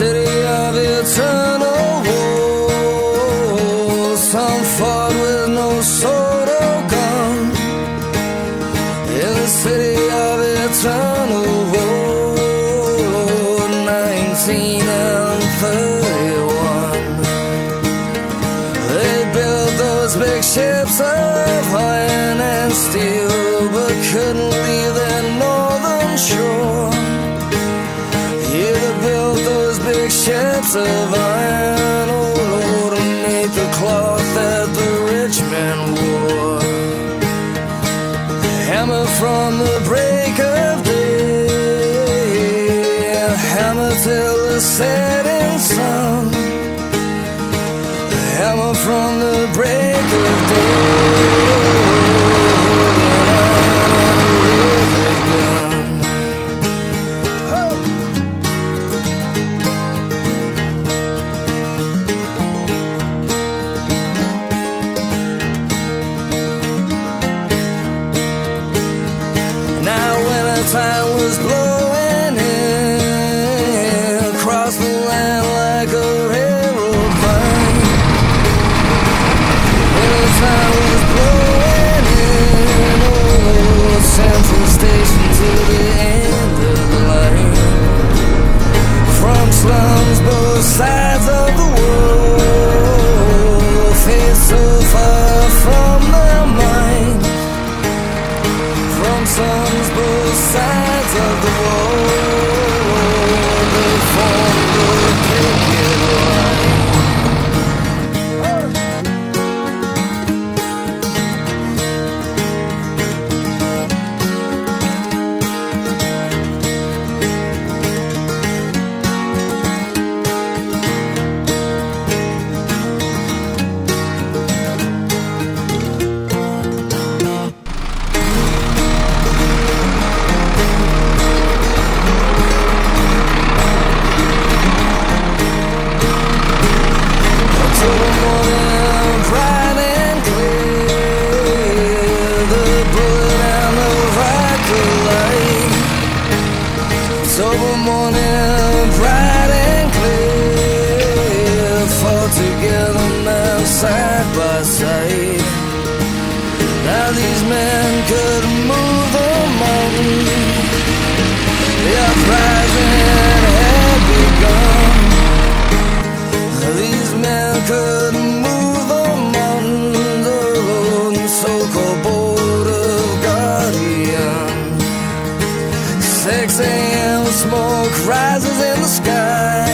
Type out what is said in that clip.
city of eternal war, some fought with no sword or gun. In the city of eternal war, 1931, they built those big ships of iron and steel, but couldn't leave their northern shore. Yeah, they built those big ships of iron, oh Lord, to make the cloth that the rich men wore. Hammer from the break of day, hammer till the setting sun. Hammer from the break of day. Time was blowing in across the land like a railroad vine. When the time was blowing in, oh, Central Station to the end of the line. From slums both sides of the world, faith so far from their mind. From slums both sides of the world, they formed the picket line. October morning, bright and clear, fought together now side by side. Now these men could move the mountain, the uprising had begun. These men could move the mountains alone, so-called board of guardian. 6 a.m. smoke rises in the sky.